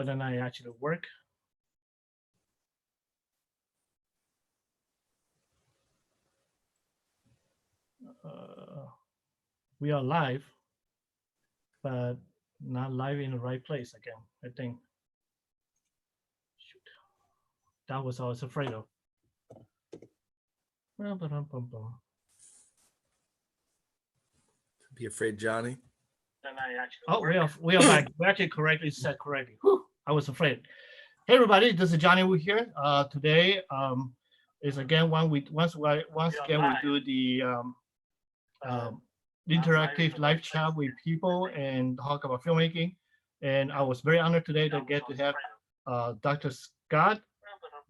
but then I actually work. We are live, but not live in the right place again, I think. Shoot. That was what I was afraid of. Be afraid, Johnny. Oh, we are back. We actually correctly said correctly. Whew, I was afraid. Hey everybody, this is Johnny Wu here. Today is again once again we do the interactive live chat with people and talk about filmmaking. And I was very honored today to get to have Dr. Scott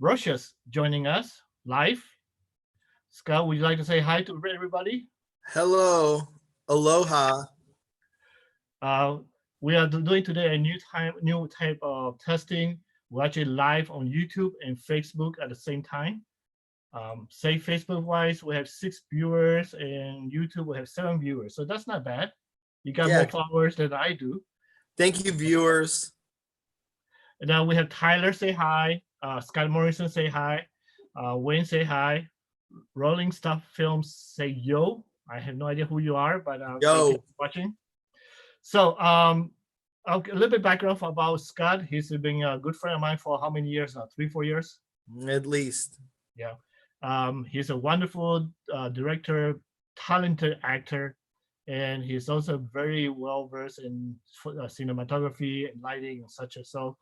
Brosius joining us live. Scott, would you like to say hi to everybody? Hello, aloha. We are doing today a new type of testing. We're actually live on YouTube and Facebook at the same time. Say Facebook wise, we have 6 viewers, and YouTube we have 7 viewers. So that's not bad. You got more followers than I do. Thank you, viewers. And now we have Tyler say hi, Scott Morrison say hi, Wayne say hi, Rolling Stuff Films say yo. I have no idea who you are, but yo, watching. So a little bit background about Scott. He's been a good friend of mine for how many years now? 3-4 years? At least. Yeah. He's a wonderful director, talented actor, and he's also very well versed in cinematography and lighting and such. So,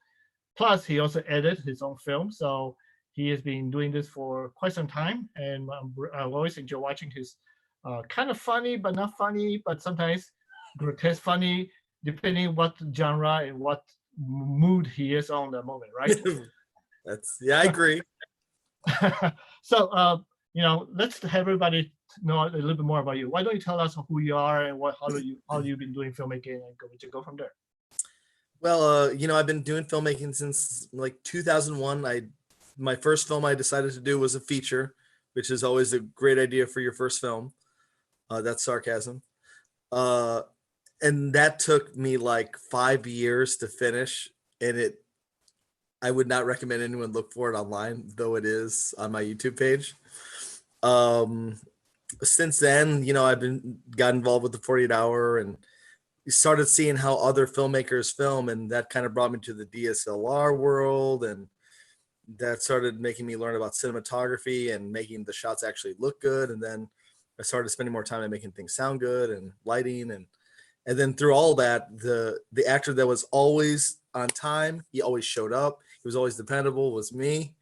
plus he also edited his own film. So he has been doing this for quite some time, and I always enjoy watching his kind of funny, but not funny, but sometimes grotesque funny, depending what genre and what mood he is on the moment, right? I agree. So, let's have everybody know a little bit more about you. Why don't you tell us who you are and how you've been doing filmmaking, and go from there. Well, I've been doing filmmaking since like 2001. My first film I decided to do was a feature, which is always a great idea for your first film. That's sarcasm. And that took me like 5 years to finish, and I would not recommend anyone look for it online, though it is on my YouTube page. Since then, I've got involved with the 48 Hour and started seeing how other filmmakers film, and that kind of brought me to the DSLR world, and that started making me learn about cinematography and making the shots actually look good. And then I started spending more time on making things sound good and lighting, and then through all that, the actor that was always on time, he always showed up, he was always dependable, was me.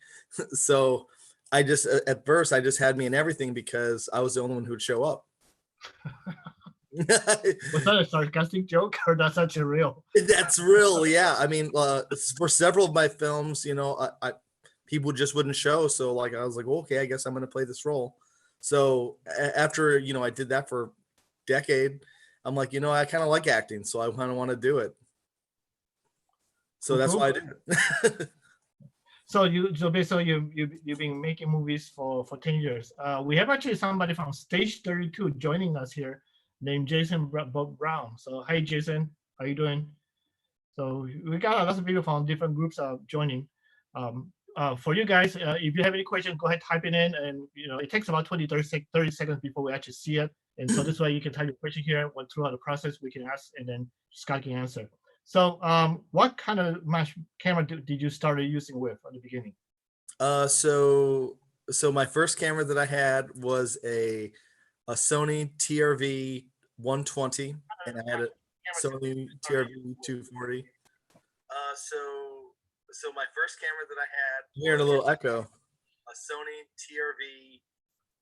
So at first I just had me in everything because I was the only one who would show up. Was that a sarcastic joke, or that's actually real? That's real, yeah. I mean, for several of my films, I people just wouldn't show, so like I was like, well, okay, I guess I'm going to play this role. So after I did that for a decade, I'm like, I kind of like acting, so I kind of want to do it. So that's why I did it. So basically you've been making movies for 10 years. We have actually somebody from Stage 32 joining us here, named Jason Brown. So hi Jason, how you doing? So we got lots of people from different groups joining. For you guys, if you have any questions, go ahead, type it in, and it takes about 30 seconds before we actually see it. And so this way you can type your question here, and throughout the process we can ask, and then Scott can answer. So what kind of camera did you start using with at the beginning? So my first camera that I had was a Sony TRV 120, and I had a Sony TRV 240. So my first camera that I had. I'm hearing a little echo. A Sony TRV.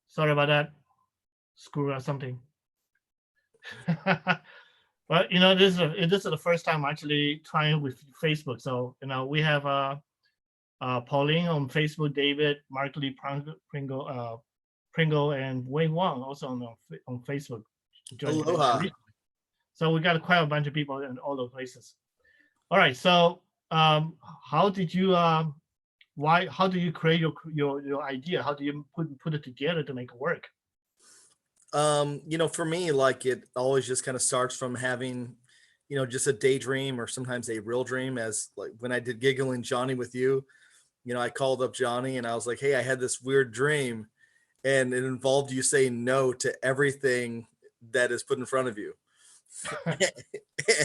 Sorry about that. Screw or something. But this is the first time actually trying with Facebook. So we have Pauline on Facebook, David, Mark Lee Pringle, and Wayne Wong also on Facebook. Aloha. So we got quite a bunch of people in all those places. All right. So how did you how do you create your idea? How do you put it together to make it work? For me, like, it always just kind of starts from having just a daydream or sometimes a real dream. As like when I did Giggling Johnny with you, I called up Johnny and I was like, hey, I had this weird dream and it involved you saying no to everything that is put in front of you.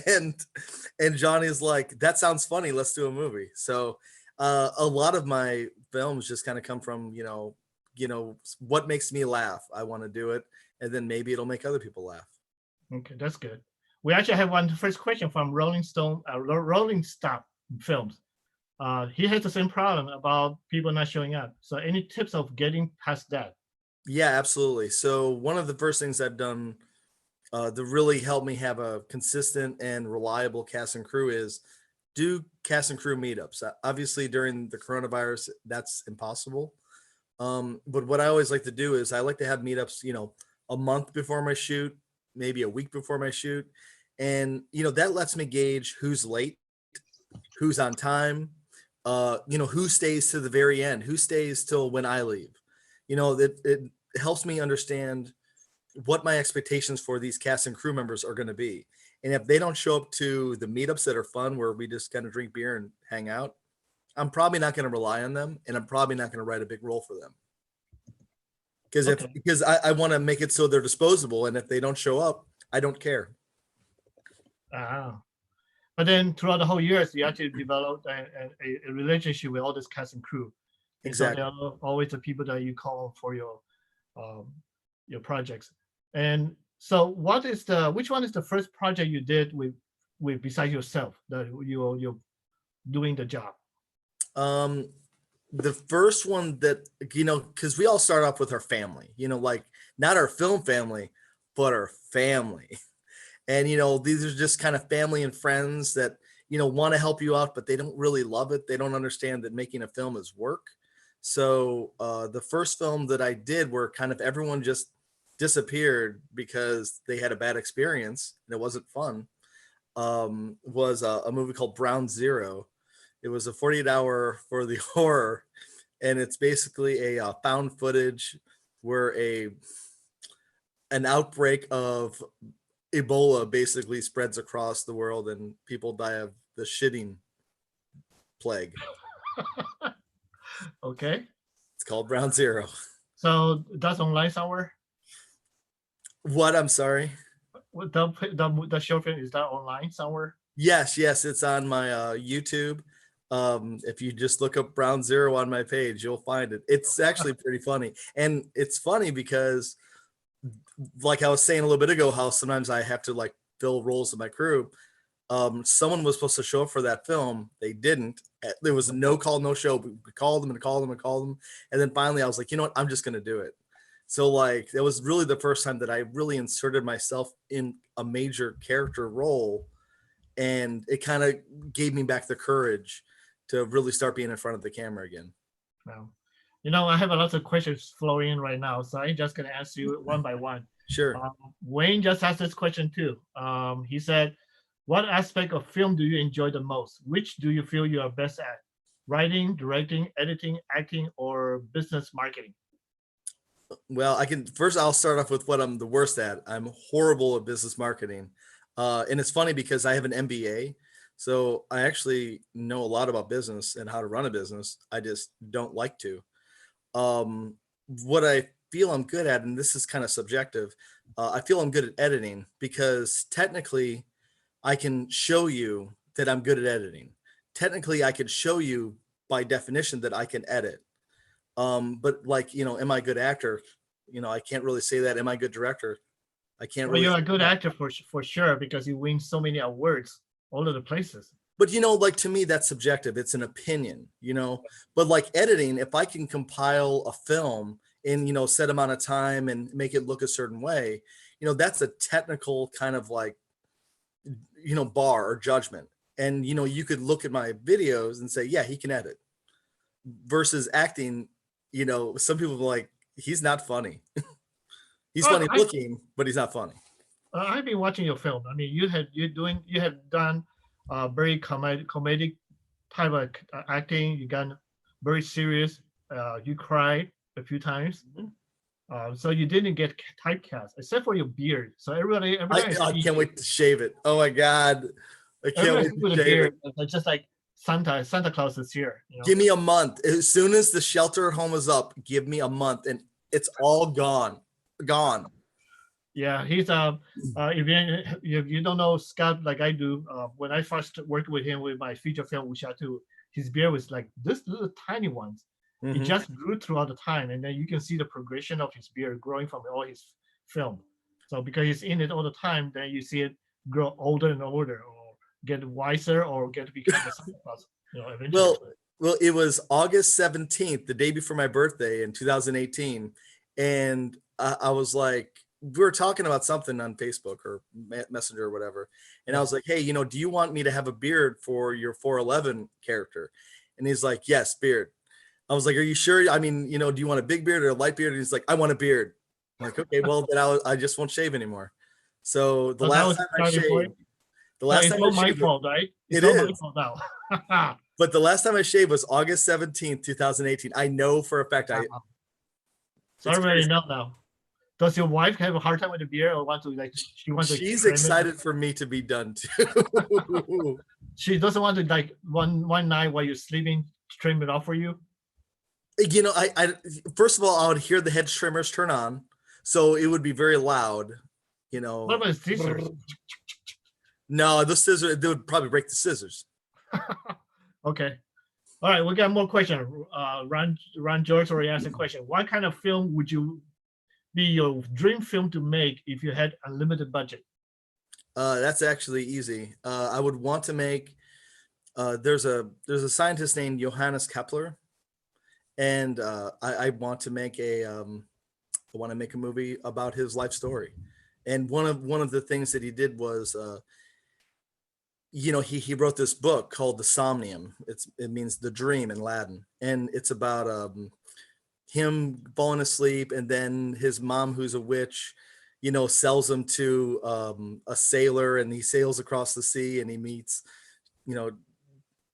and Johnny's like, that sounds funny, let's do a movie. So a lot of my films just kind of come from what makes me laugh, I want to do it, and then maybe it'll make other people laugh. Okay, that's good. We actually have one first question from Rolling Stop Films. He has the same problem about people not showing up. So any tips of getting past that? Yeah, absolutely. So one of the first things I've done that really helped me have a consistent and reliable cast and crew is do cast and crew meetups. Obviously, during the coronavirus, that's impossible. But what I always like to do is I like to have meetups, a month before my shoot, maybe a week before my shoot. And, that lets me gauge who's late, who's on time, who stays to the very end, who stays till when I leave. It helps me understand what my expectations for these cast and crew members are going to be. And if they don't show up to the meetups that are fun, where we just kind of drink beer and hang out, I'm probably not going to rely on them, and I'm probably not going to write a big role for them. Because I want to make it so they're disposable, and if they don't show up, I don't care. But then throughout the whole years, you actually developed a relationship with all this cast and crew. Exactly. So they're always the people that you call for your projects. And so which one is the first project you did with besides yourself that you're doing the job? The first one that, because we all start off with our family, like not our film family, but our family. And, these are just kind of family and friends that, want to help you out, but they don't really love it. They don't understand that making a film is work. So the first film that I did, where kind of everyone just disappeared because they had a bad experience and it wasn't fun, was a movie called Ground Zero. It was a 48-hour for the horror, and it's basically a found footage where an outbreak of Ebola basically spreads across the world and people die of the shitting plague. Okay. It's called Ground Zero. So that's online somewhere? What? I'm sorry? The short film, is that online somewhere? Yes, it's on my YouTube. If you just look up Ground Zero on my page, you'll find it. It's actually pretty funny. And it's funny because, like I was saying a little bit ago, how sometimes I have to like fill roles in my crew. Someone was supposed to show up for that film. They didn't. There was no call, no show. We called them and called them and called them. And then finally I was like, you know what? I'm just going to do it. So like, that was really the first time that I really inserted myself in a major character role. And it kind of gave me back the courage to really start being in front of the camera again. Wow. I have a lot of questions flowing in right now, so I'm just going to ask you one by one. Sure. Wayne just asked this question too. He said, what aspect of film do you enjoy the most? Which do you feel you are best at? Writing, directing, editing, acting, or business marketing? Well, I'll start off with what I'm the worst at. I'm horrible at business marketing. And it's funny because I have an MBA. So I actually know a lot about business and how to run a business. I just don't like to. What I feel I'm good at, and this is kind of subjective, I feel I'm good at editing because technically I can show you that I'm good at editing. Technically, I can show you by definition that I can edit. But like, am I a good actor? I can't really say that. Am I a good director? I can't really. You're a good actor for sure, because you win so many awards all over the places. But like, to me, that's subjective. It's an opinion, but like editing, if I can compile a film in, set amount of time and make it look a certain way, that's a technical kind of like, bar or judgment. And, you could look at my videos and say, yeah, he can edit. Versus acting, some people are like, he's not funny. He's funny looking, but he's not funny. I've been watching your film. I mean, you have done very comedic type of acting. You got very serious. You cried a few times. So you didn't get typecast except for your beard. So everybody I can't wait to shave it. Oh my God. I can't everybody wait with to a shave it. beard. It's just like Santa Claus is here. You know? Give me a month. As soon as the shelter at home is up, give me a month and it's all gone. Gone. Yeah, he's if you don't know Scott like I do, when I first worked with him with my feature film, we shot to his beard was like this little tiny ones. It Mhm. just grew throughout the time, and then you can see the progression of his beard growing from all his film. So because he's in it all the time, then you see it grow older and older, or get wiser, or get to become a Santa Claus, eventually. Well, it was August 17th, the day before my birthday in 2018. And I was like, we were talking about something on Facebook or Messenger or whatever. And I was like, hey, do you want me to have a beard for your 411 character? And he's like, yes, beard. I was like, are you sure? I mean, do you want a big beard or a light beard? And he's like, I want a beard. I'm like, okay, well, then I just won't shave anymore. So the So that last was time I starting point. shaved, the So last it's time not I my shaved, fault, right? It's it not my is. fault now. But the last time I shaved was August 17th, 2018. I know for a fact So it's everybody crazy. know now. Does your wife have a hard time with the beard, or want to she wants to She's trim it? excited for me to be done too. She doesn't want to like one night while you're sleeping trim it off for you. I first of all, I would hear the hedge trimmers turn on, so it would be very loud. What about scissors? No, the scissors, they would probably break the scissors. Okay. All right, we got more questions. Ron George already asked a question. What kind of film would you be your dream film to make if you had unlimited budget? That's actually easy. I would want to make. There's a scientist named Johannes Kepler, and I want to make I want to make a movie about his life story. And one of the things that he did was, he wrote this book called The Somnium. It means the dream in Latin, and it's about him falling asleep, and then his mom, who's a witch, sells him to a sailor, and he sails across the sea, and he meets,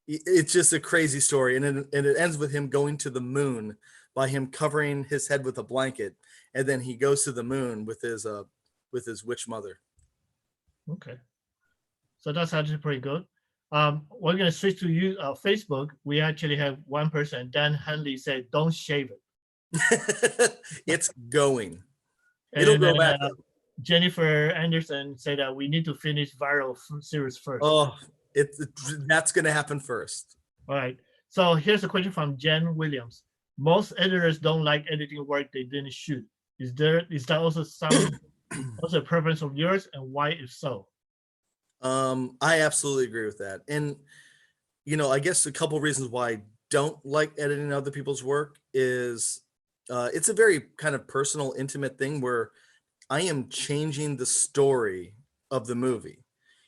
it's just a crazy story, and it ends with him going to the moon by him covering his head with a blanket, and then he goes to the moon with his witch mother. Okay, so that's actually pretty good. We're gonna switch to you Facebook. We actually have one person, Dan Hanley, said, "Don't shave it." It's going. It'll go back. Jennifer Anderson said that we need to finish viral series first. Oh, that's gonna happen first. All right. So here's a question from Jen Williams. Most editors don't like editing work they didn't shoot. Is that also also a preference of yours, and why if so? I absolutely agree with that. And I guess a couple reasons why I don't like editing other people's work is it's a very kind of personal, intimate thing where I am changing the story of the movie.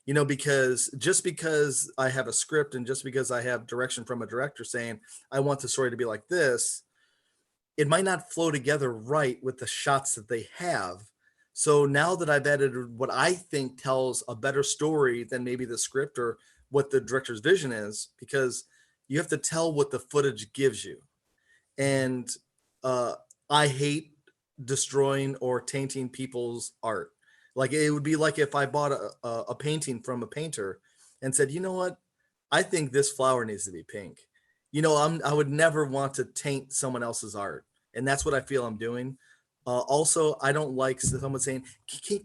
Because just because I have a script and just because I have direction from a director saying I want the story to be like this, it might not flow together right with the shots that they have. So now that I've edited what I think tells a better story than maybe the script or what the director's vision is, because you have to tell what the footage gives you. And I hate destroying or tainting people's art. Like it would be like if I bought a painting from a painter and said, you know what, I think this flower needs to be pink. I would never want to taint someone else's art. And that's what I feel I'm doing. Also, I don't like someone saying,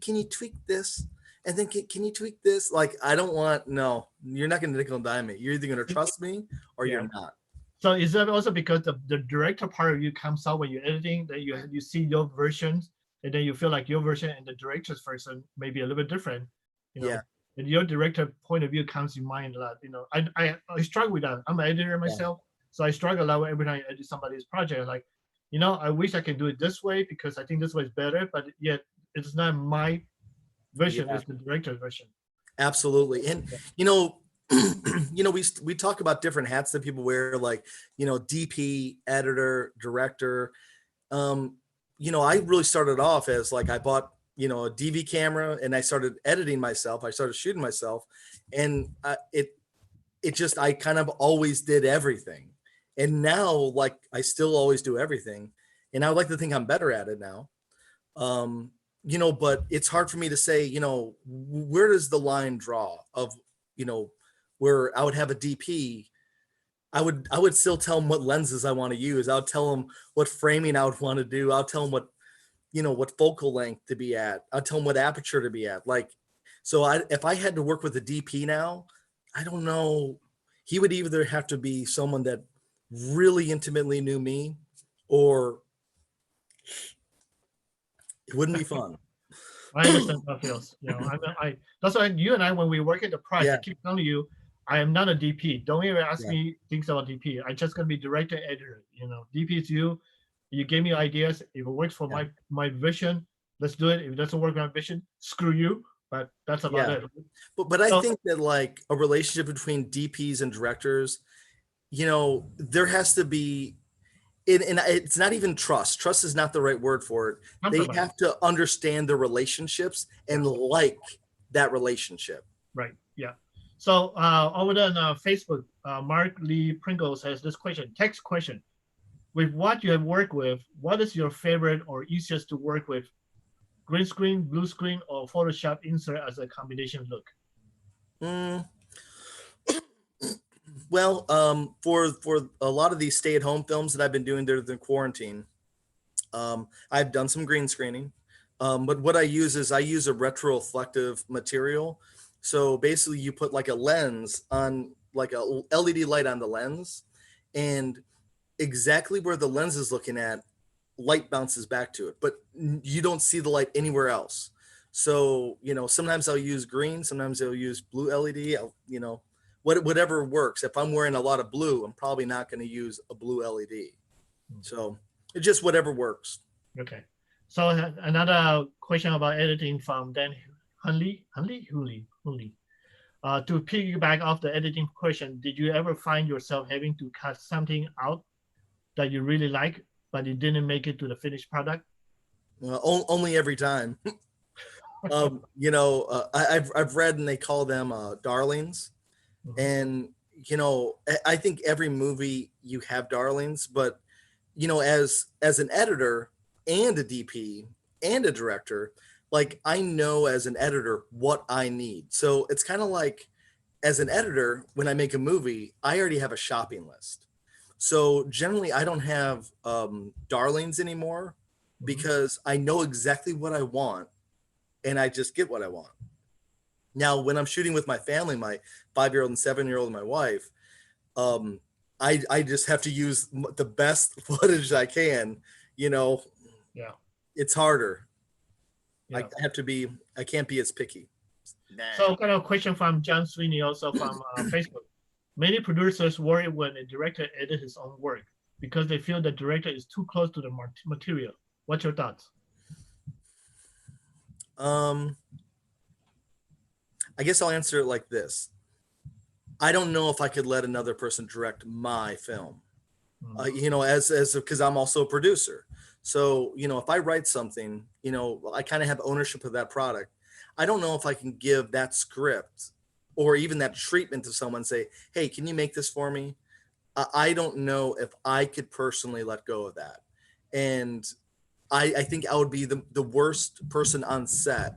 can you tweak this? And then can you tweak this? Like, I don't want, no, you're not going to nickel and dime me. You're either going to trust me or you're not. So is that also because the director part of you comes out when you're editing, that you see your versions, and then you feel like your version and the director's version may be a little bit different, Yeah. And your director point of view comes in mind a lot. I struggle with that. I'm an editor myself, so I struggle a lot every time I edit somebody's project. Like, I wish I can do it this way because I think this way is better, but yet it's not my version, it's the director's version. Absolutely. And we talk about different hats that people wear, like DP, editor, director. I really started off as like I bought a DV camera and I started editing myself. I started shooting myself, and I kind of always did everything. And now, like, I still always do everything. and I would like to think I'm better at it now. You know, but it's hard for me to say, you know, where does the line draw of, you know, where I would have a DP. I would still tell them what lenses I want to use. I would tell them what framing I would want to do. I'll tell them what, you know, what focal length to be at. I'll tell them what aperture to be at. Like, so if I had to work with a DP now, I don't know. He would either have to be someone that really intimately knew me, or it wouldn't be fun. I understand how it feels. You know, that's why you and I, when we work at the price, I Yeah. keep telling you, I am not a DP. Don't even ask Yeah. me things about DP. I'm just gonna be director, editor. You know, DP is you. You gave me ideas. If it works for Yeah. my vision, let's do it. If it doesn't work for my vision, screw you. But that's about Yeah. it. But I So, think that like a relationship between DPs and directors, you know, there has to be, and it's not even trust. Trust is not the right word for it. They compromise. have to understand the relationships and like that relationship. Right. Yeah. So over there on Facebook, Mark Lee Pringles has this question, text question. With what you have worked with, what is your favorite or easiest to work with? Green screen, blue screen, or Photoshop insert as a combination look? Mm, well, for a lot of these stay-at-home films that I've been doing during the quarantine, I've done some green screening. But what I use is I use a retroreflective material. So basically, you put like a lens on, like a LED light on the lens, and exactly where the lens is looking at, light bounces back to it, but you don't see the light anywhere else. So, you know, sometimes I'll use green, sometimes I'll use blue LED, you know, whatever works. If I'm wearing a lot of blue, I'm probably not going to use a blue LED. So it's just whatever works. Okay. So another question about editing from Dan Hunley. To piggyback off the editing question, did you ever find yourself having to cut something out that you really like, but it didn't make it to the finished product? Only every time. You know, I've read, and they call them darlings. Mhm. And, you know, I think every movie you have darlings, but, you know, as an editor and a DP and a director, like, I know as an editor what I need. So it's kind of like, as an editor, when I make a movie, I already have a shopping list. So generally, I don't have darlings anymore, Mhm. because I know exactly what I want, and I just get what I want. Now, when I'm shooting with my family, my 5-year-old and 7-year-old and my wife, um, I just have to use the best footage I can. You know, Yeah. it's harder. Yeah. I can't be as picky. So, kind of question from John Sweeney, also from Facebook. Many producers worry when a director edits his own work because they feel the director is too close to the material. What's your thoughts? Um, I guess I'll answer it like this. I don't know if I could let another person direct my film. You know, as because I'm also a producer. So, you know, if I write something, you know, I kind of have ownership of that product. I don't know if I can give that script or even that treatment to someone, say, hey, can you make this for me? I don't know if I could personally let go of that. And I think I would be the worst person on set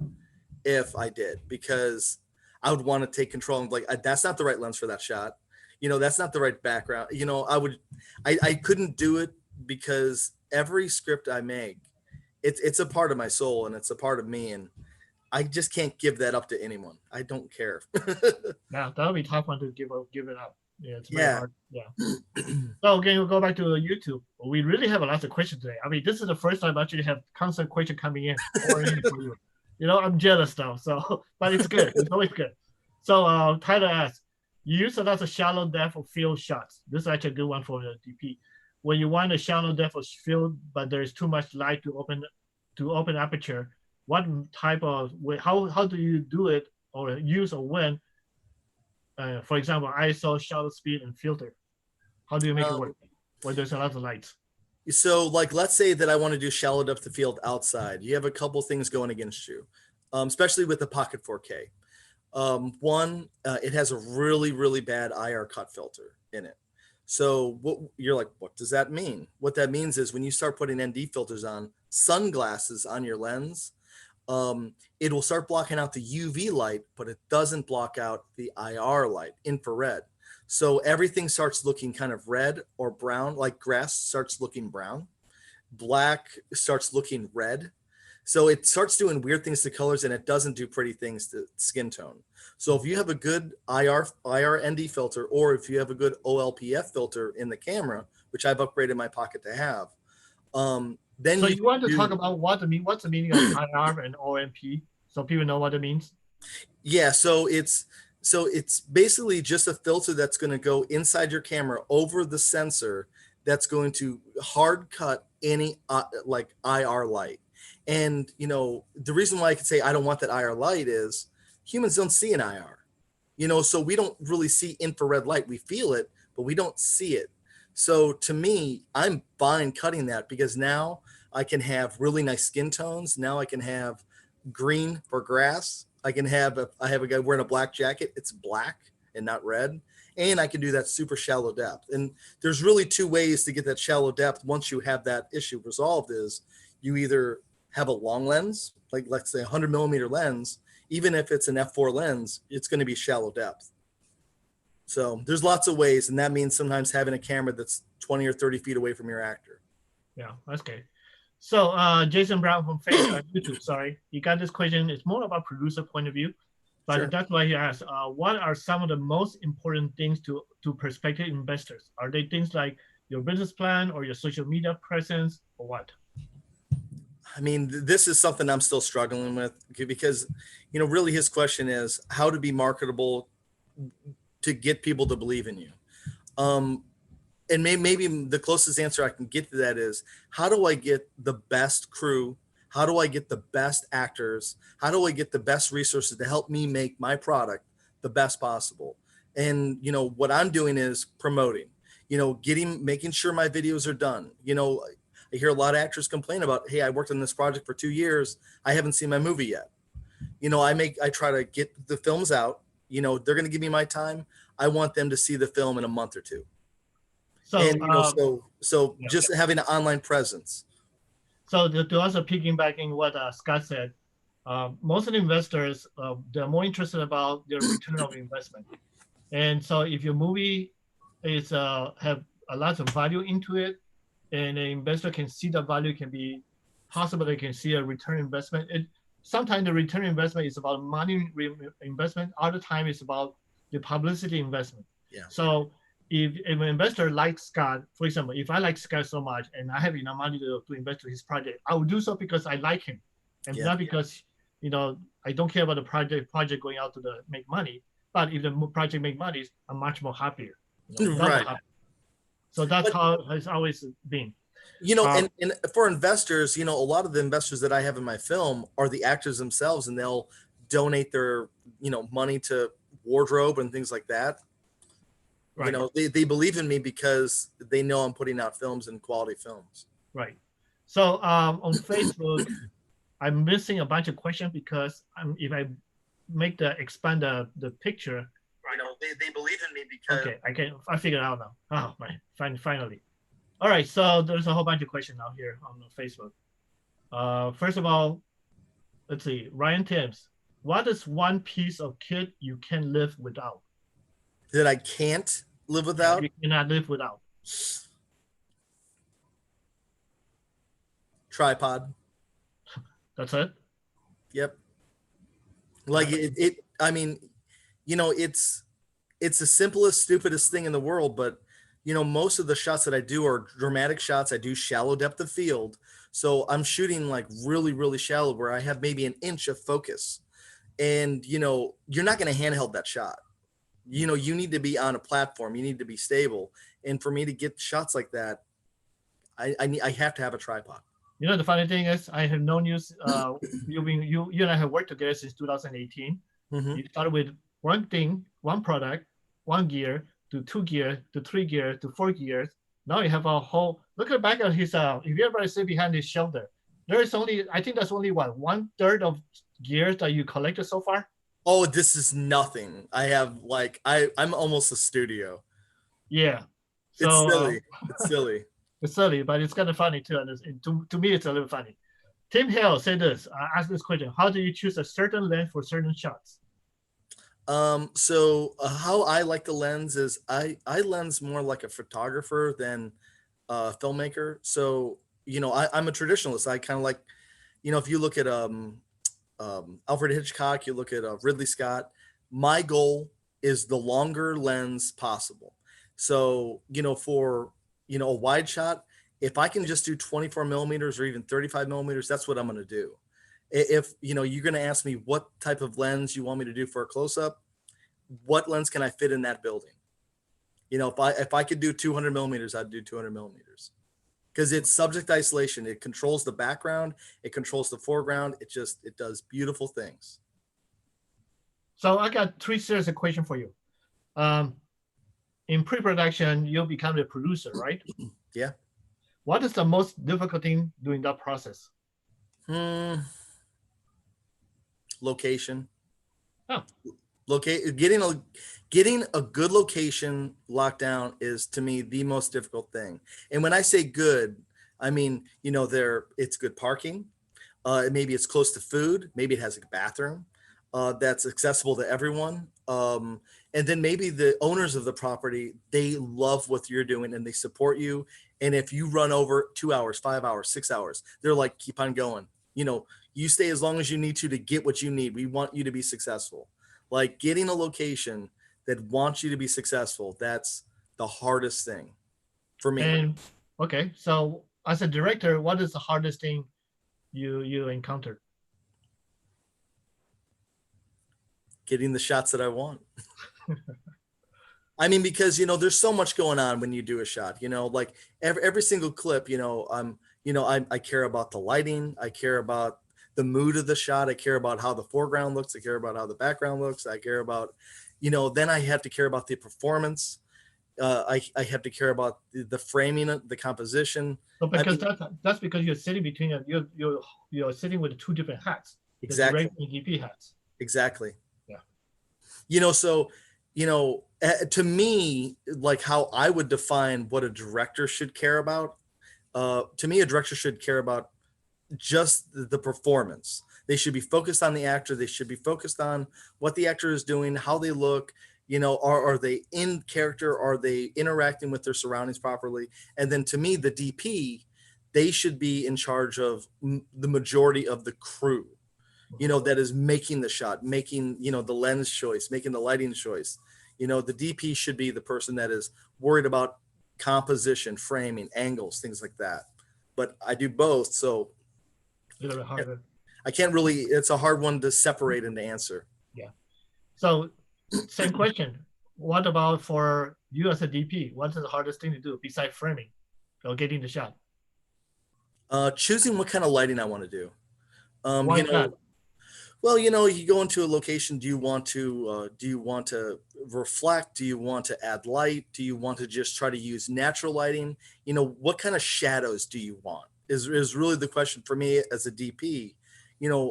if I did, because I would want to take control and, like, that's not the right lens for that shot. You know, that's not the right background. You know, I couldn't do it, because every script I make, it's a part of my soul and it's a part of me. And I just can't give that up to anyone. I don't care. Yeah, that would be tough one to give it up. Yeah, it's very Yeah. hard. Yeah. So again, we'll go back to YouTube. We really have a lot of questions today. I mean, this is the first time I actually have constant question coming in pouring in for you. You know, I'm jealous though. So, but it's good. It's always good. So, Tyler asks, you use a lot of shallow depth of field shots. This is actually a good one for the DP. When you want a shallow depth of field, but there is too much light to open aperture, what type of how do you do it or use or when? For example, ISO, shutter speed, and filter. How do you make it work where there's a lot of lights? So, like, let's say that I want to do shallow depth of field outside. You have a couple things going against you, especially with the Pocket 4K. One, it has a really, really bad IR cut filter in it. So what you're like, what does that mean? What that means is when you start putting ND filters on sunglasses on your lens, it will start blocking out the UV light, but it doesn't block out the IR light, infrared. So everything starts looking kind of red or brown, like grass starts looking brown, black starts looking red. So it starts doing weird things to colors, and it doesn't do pretty things to skin tone. So if you have a good IR ND filter, or if you have a good OLPF filter in the camera, which I've upgraded my Pocket to have, then So you you want to do, talk about what's the meaning of IR and OMP, so people know what it means? yeah. So it's basically just a filter that's going to go inside your camera over the sensor that's going to hard cut any like IR light. And the reason why I could say I don't want that IR light is humans don't see an IR. So we don't really see infrared light. We feel it, but we don't see it. So to me, I'm fine cutting that because now I can have really nice skin tones. Now I can have green for grass. I have a guy wearing a black jacket. It's black and not red. And I can do that super shallow depth. And there's really two ways to get that shallow depth. Once you have that issue resolved, is you either have a long lens, like let's say 100 millimeter lens. Even if it's an f4 lens, it's going to be shallow depth. So there's lots of ways, and that means sometimes having a camera that's 20 or 30 feet away from your actor. Yeah, that's good. So Jason Brown from YouTube, sorry, he got this question. It's more about producer point of view, but Sure. that's why he asked, what are some of the most important things to prospective investors? Are they things like your business plan or your social media presence or what? I mean, this is something I'm still struggling with because, really his question is how to be marketable to get people to believe in you. And maybe the closest answer I can get to that is, how do I get the best crew? How do I get the best actors? How do I get the best resources to help me make my product the best possible? And, what I'm doing is promoting, making sure my videos are done. I hear a lot of actors complain about, hey, I worked on this project for 2 years. I haven't seen my movie yet. I try to get the films out. They're going to give me my time. I want them to see the film in a month or two. So, And yeah. just having an online presence. So to also piggybacking what Scott said, most of the investors, they're more interested about their return of investment. And so if your movie is have a lot of value into it, and an investor can see the value, can be possible they can see a return investment. Sometimes the return investment is about money investment. Other time it's about the publicity investment. Yeah. So if an investor likes Scott, for example, if I like Scott so much and I have enough money to invest in his project, I will do so because I like him, and not because I don't care about the project going out to make money. But if the project make money, I'm much more happier. Right. Happier. So that's how it's always been. And for investors, a lot of the investors that I have in my film are the actors themselves, and they'll donate their, money to wardrobe and things like that. Right. They believe in me because they know I'm putting out films and quality films. Right. So on Facebook, I'm missing a bunch of questions because if I expand the picture. They believe in me because. Okay, I figured it out now. Oh my, finally. All right, so there's a whole bunch of questions out here on Facebook. First of all, let's see. Ryan Timms, what is one piece of kit you can live without? That I can't live without? You cannot live without. Tripod. That's it? Yep. Like I mean, it's the simplest, stupidest thing in the world, but most of the shots that I do are dramatic shots. I do shallow depth of field. So I'm shooting like really, really shallow where I have maybe an inch of focus. And, you're not going to handheld that shot. You need to be on a platform. You need to be stable. And for me to get shots like that, I have to have a tripod. The funny thing is, I have known you. You and I have worked together since 2018. Mm-hmm. You started with one thing, one product, one gear, to 2 gear, to 3 gear, to 4 gears. Now you have a whole. Look at back at his. If you ever see behind his shoulder, there is only. I think that's only what 1/3 of gears that you collected so far. Oh, this is nothing. I have I'm almost a studio. Yeah. It's So silly. It's silly. it's silly, but it's kind of funny too. And to me, it's a little funny. Tim Hill said this. I asked this question: how do you choose a certain length for certain shots? So how I like the lens is I lens more like a photographer than a filmmaker. So, I'm a traditionalist. I kind of like, if you look at Alfred Hitchcock, you look at Ridley Scott. My goal is the longer lens possible. So, for a wide shot, if I can just do 24 millimeters or even 35 millimeters, that's what I'm going to do. If you're going to ask me what type of lens you want me to do for a close up, what lens can I fit in that building? If I could do 200 millimeters, I'd do 200 millimeters because it's subject isolation. It controls the background. It controls the foreground. It does beautiful things. So I got three series of questions for you. In pre-production, you'll become the producer, right? Yeah. What is the most difficult thing during that process? Location. Oh. Getting a good location locked down is to me the most difficult thing. And when I say good, I mean, it's good parking. Maybe it's close to food. Maybe it has a bathroom that's accessible to everyone. And then maybe the owners of the property, they love what you're doing and they support you. And if you run over 2 hours, 5 hours, 6 hours, they're like, keep on going. You stay as long as you need to get what you need. We want you to be successful. Like getting a location that wants you to be successful, that's the hardest thing for me. And okay, so as a director, what is the hardest thing you encountered? Getting the shots that I want. I mean, because there's so much going on when you do a shot. Like every single clip. I care about the lighting. I care about the mood of the shot. I care about how the foreground looks. I care about how the background looks. I care about, then I have to care about the performance. I have to care about the framing, the composition. So because that's because you're sitting between you're sitting with two different hats. Exactly. The director and DP hats. Exactly. Yeah. So, to me, like how I would define what a director should care about. To me, a director should care about just the performance. They should be focused on the actor. They should be focused on what the actor is doing, how they look, are they in character? Are they interacting with their surroundings properly? And then to me, the DP, they should be in charge of the majority of the crew, that is making the shot, making, the lens choice, making the lighting choice. The DP should be the person that is worried about composition, framing, angles, things like that. But I do both. So A little bit harder. I can't really, it's a hard one to separate and to answer. Yeah. So same question. What about for you as a DP? What is the hardest thing to do besides framing or getting the shot? Choosing what kind of lighting I want to do. Why not? Well, you go into a location. Do you want to reflect? Do you want to add light? Do you want to just try to use natural lighting? What kind of shadows do you want is really the question for me as a DP.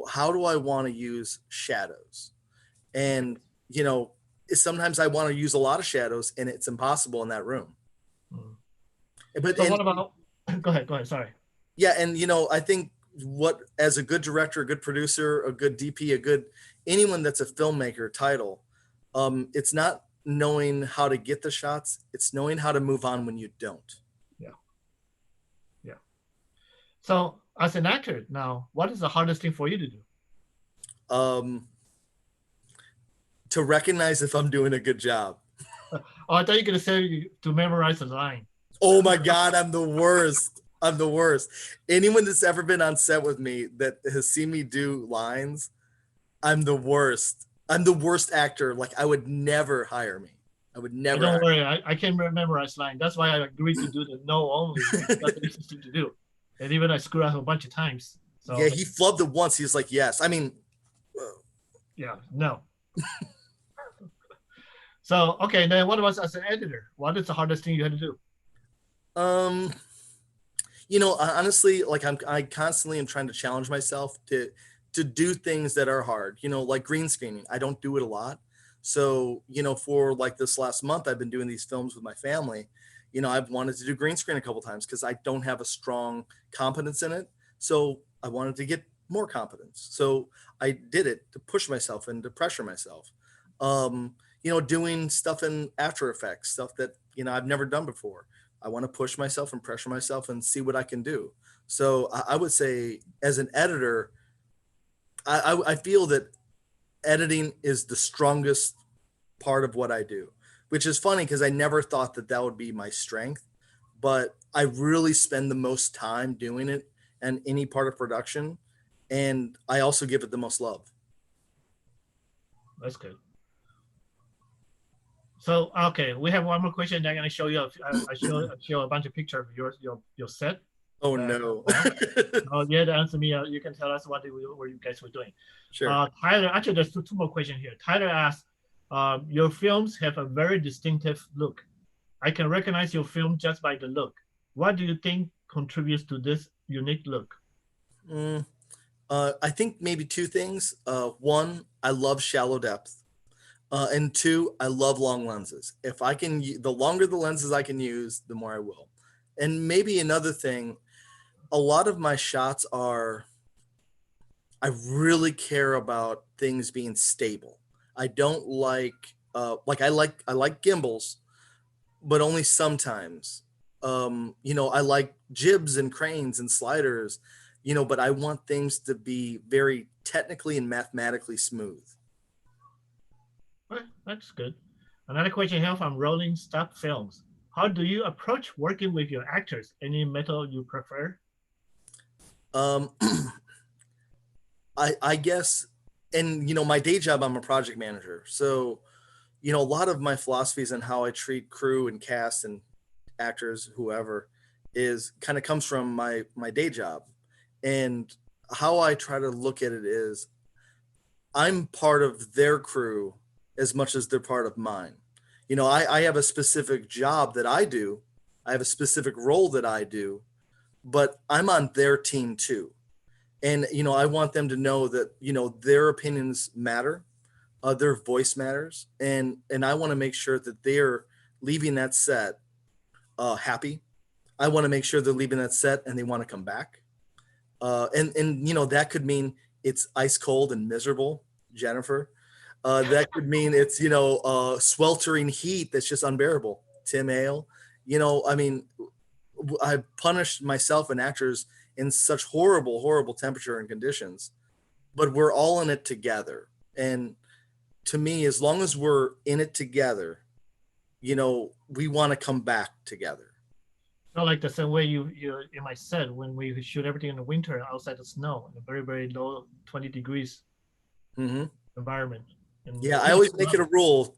How do I want to use shadows? And, sometimes I want to use a lot of shadows and it's impossible in that room. But so what about, go ahead. Sorry. Yeah. And, I think as a good director, a good producer, a good DP, anyone that's a filmmaker title, it's not knowing how to get the shots. It's knowing how to move on when you don't. Yeah. So as an actor now, what is the hardest thing for you to do? To recognize if I'm doing a good job. Oh, I thought you were going to say to memorize the line. Oh my God, I'm the worst. I'm the worst. Anyone that's ever been on set with me that has seen me do lines, I'm the worst. I'm the worst actor. Like I would never hire me. I would never. Don't worry, I can memorize lines. That's why I agreed to do the no only. That's the easiest thing to do. And even I screw up a bunch of times. So yeah, he flubbed it once. He's like, yes. I mean, yeah, no. So okay, then what about as an editor? What is the hardest thing you had to do? Honestly, like I constantly am trying to challenge myself to do things that are hard, like green screening. I don't do it a lot. So, for like this last month, I've been doing these films with my family. I've wanted to do green screen a couple times because I don't have a strong competence in it. So I wanted to get more competence. So I did it to push myself and to pressure myself. Doing stuff in After Effects, stuff that, I've never done before. I want to push myself and pressure myself and see what I can do. So I would say as an editor, I feel that editing is the strongest part of what I do, which is funny because I never thought that would be my strength, but I really spend the most time doing it and any part of production. And I also give it the most love. That's good. So, okay, we have one more question. I'm going to show you. I show a bunch of pictures of your set. Oh, no. Oh, yeah, to answer me, you can tell us what you guys were doing. Sure. Tyler, actually, there's two more questions here. Tyler asks, your films have a very distinctive look. I can recognize your film just by the look. What do you think contributes to this unique look? I think maybe two things. One, I love shallow depth. And two, I love long lenses. If I can, the longer the lenses I can use, the more I will. And maybe another thing, a lot of my shots are, I really care about things being stable. I don't like, I like gimbals, but only sometimes. I like jibs and cranes and sliders, but I want things to be very technically and mathematically smooth. Well, that's good. Another question here from Rolling Stop Films. How do you approach working with your actors? Any method you prefer? I guess, and my day job, I'm a project manager. So, a lot of my philosophies on how I treat crew and cast and actors, whoever, is kind of comes from my day job. And how I try to look at it is I'm part of their crew as much as they're part of mine. I have a specific job that I do. I have a specific role that I do, but I'm on their team too. And, I want them to know that, their opinions matter, their voice matters. And I want to make sure that they're leaving that set happy. I want to make sure they're leaving that set and they want to come back. And that could mean it's ice cold and miserable, Jennifer. That could mean it's, sweltering heat that's just unbearable, Tim Hale. I punished myself and actors in such horrible temperature and conditions, but we're all in it together. And to me, as long as we're in it together, we want to come back together. Not like the same way you in my set when we shoot everything in the winter outside the snow in a very, very low 20 degrees environment. And yeah, I always make it a rule,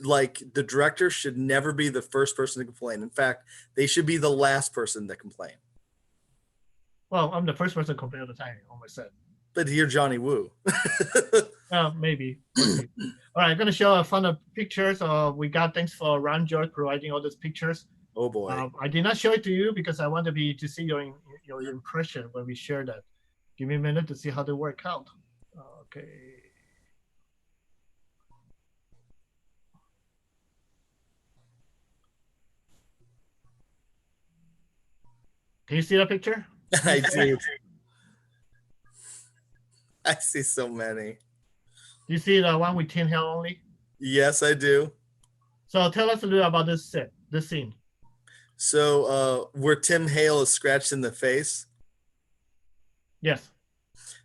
like the director should never be the first person to complain. In fact, they should be the last person to complain. Well, I'm the first person to complain all the time on my set. But you're Johnny Woo. Maybe. All right, I'm going to show a fun pictures. We got thanks for Ron George providing all those pictures. Oh boy. I did not show it to you because I want to see your impression when we share that. Give me a minute to see how they work out. Okay. Can you see that picture? I do. I see so many. Do you see the one with Tim Hale only? Yes, I do. So tell us a little about this scene. So where Tim Hale is scratched in the face. Yes.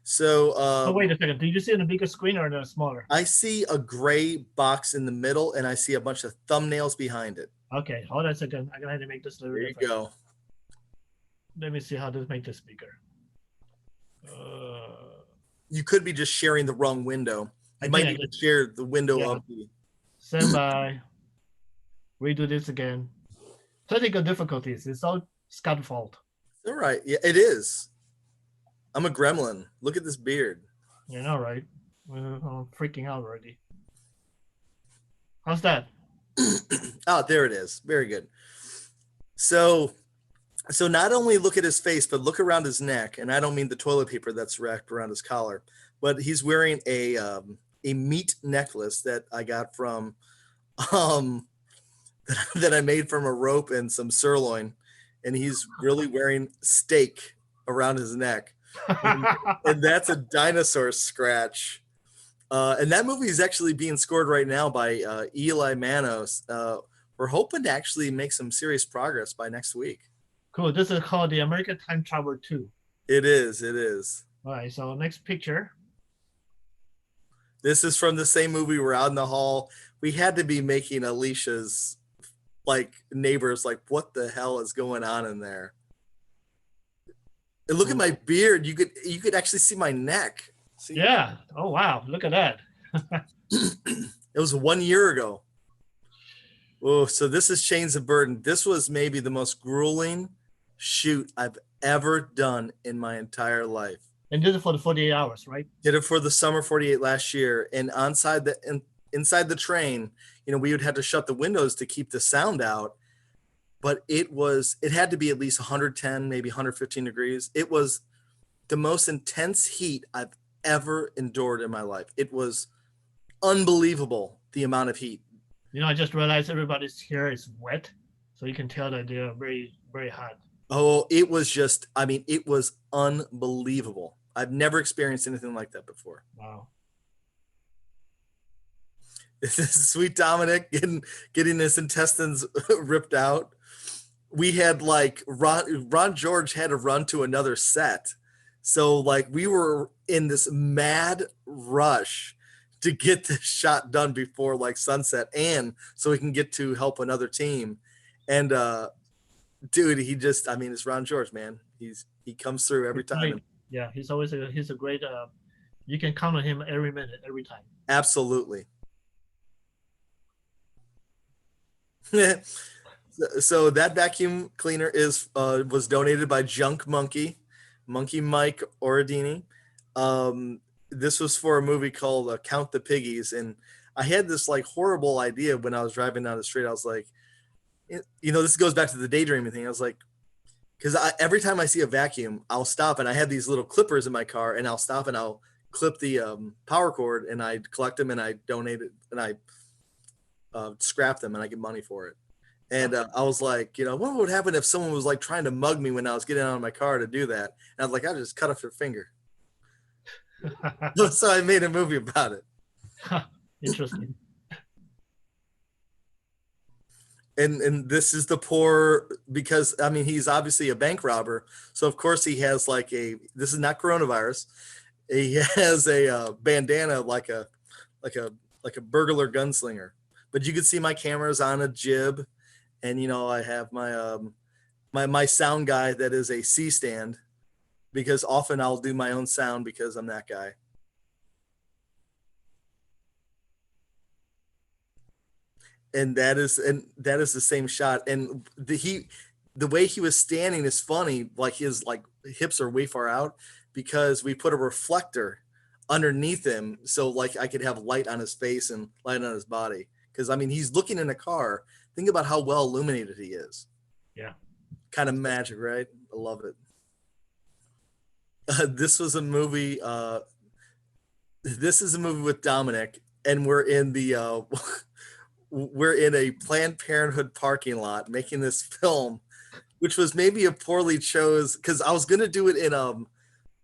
So wait a second. Did you see it on a bigger screen or the smaller? I see a gray box in the middle and I see a bunch of thumbnails behind it. Okay, hold on a second. I'm gonna have to make this a little different. There you go. Let me see how to make this bigger. You could be just sharing the wrong window. You might need to share the window of the. Stand by. Redo this again. Technical difficulties. It's all Scott's fault. All right. Yeah, it is. I'm a gremlin. Look at this beard. You know, right? I'm freaking out already. How's that? Oh, there it is. Very good. So not only look at his face, but look around his neck. And I don't mean the toilet paper that's wrapped around his collar, but he's wearing a meat necklace that I got from that I made from a rope and some sirloin, and he's really wearing steak around his neck, and that's a dinosaur scratch. And that movie is actually being scored right now by Eli Manos. We're hoping to actually make some serious progress by next week. Cool. This is called the American Time Traveler 2. It is. It is. All right. So next picture. This is from the same movie. We're out in the hall. We had to be making Alicia's like neighbors like, what the hell is going on in there? And look at my beard. You could actually see my neck. See? Yeah. Oh wow. Look at that. It was 1 year ago. Oh, so this is Chains of Burden. This was maybe the most grueling shoot I've ever done in my entire life. And this is for the 48 hours, right? Did it for the summer 48 last year. And inside the train, we would have to shut the windows to keep the sound out. But it had to be at least 110, maybe 115 degrees. It was the most intense heat I've ever endured in my life. It was unbelievable, the amount of heat. I just realized everybody's hair is wet, so you can tell that they're very, very hot. Oh, it was it was unbelievable. I've never experienced anything like that before. Wow. This is sweet Dominic getting his intestines ripped out. We had Ron George had to run to another set. So we were in this mad rush to get this shot done before sunset, and so we can get to help another team. And dude, it's Ron George, man. He comes through every time. Yeah, he's a great you can count on him every minute, every time. Absolutely. So that vacuum cleaner was donated by Junk Monkey Mike Oradini. This was for a movie called Count the Piggies, and I had this horrible idea when I was driving down the street. I was like, this goes back to the daydreaming thing. I was like, because every time I see a vacuum, I'll stop, and I have these little clippers in my car, and I'll stop and I'll clip the power cord, and I collect them and I donate it, and I scrap them, and I get money for it. And I was like, what would happen if someone was trying to mug me when I was getting out of my car to do that? And I was like, I'll just cut off their finger. So I made a movie about it. Interesting. And this is the poor, because he's obviously a bank robber, so of course he has this is not coronavirus. He has a bandana like a burglar gunslinger. But you can see my camera's on a jib, and I have my my sound guy that is a C stand, because often I'll do my own sound because I'm that guy. And that is the same shot. And the way he was standing is funny. His hips are way far out, because we put a reflector underneath him, so I could have light on his face and light on his body. Because he's looking in a car. Think about how well illuminated he is. Yeah. Kind of magic, right? I love it. This was a movie. This is a movie with Dominic, and we're in the we're in a Planned Parenthood parking lot making this film, which was maybe a poorly chose, because I was gonna do it in